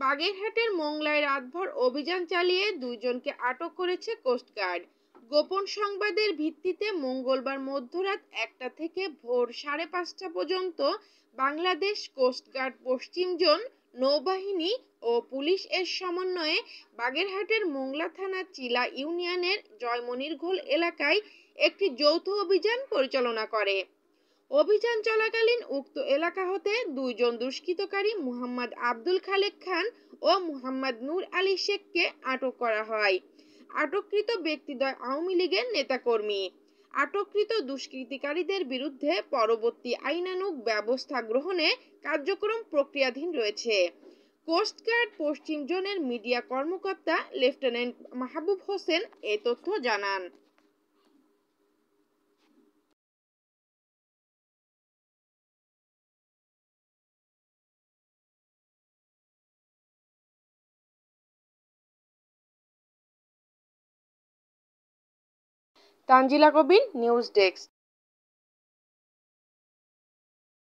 বাগেরহাটের মোংলায় রাতভর অভিযান চালিয়ে দুইজনকে আটক করেছে কোস্টগার্ড। গোপন সংবাদের ভিত্তিতে মঙ্গলবার মধ্যরাত 1টা থেকে ভোর 5:30 পর্যন্ত বাংলাদেশ কোস্টগার্ড পশ্চিম জোন, নৌবাহিনী ও পুলিশ এর সমন্বয়ে বাগেরহাটের মোংলা থানার চিলা ইউনিয়নের জয়মনিরঘোল এলাকায় একটি যৌথ অভিযান পরিচালনা করে। অভিযান চলাকালীন উক্ত এলাকা হতে দুইজন দুষ্কৃতকারী মুহাম্মদ আব্দুল খালেক খান ও মুহাম্মদ নূর আলী শেখকে আটক করা হয়। আটককৃত ব্যক্তিদ্বয় আওয়ামী লীগের নেতাকর্মী। আটককৃত দুষ্কৃতিকারীদের বিরুদ্ধে পরবর্তী আইনানুগ ব্যবস্থা গ্রহণে কার্যক্রম প্রক্রিয়াধীন রয়েছে। কোস্টগার্ড পশ্চিম জোনের মিডিয়া কর্মকর্তা লেফটেন্যান্ট মাহবুব হোসেন এ তথ্য জানান। তানজিলা কবির, নিউজ ডেস্ক।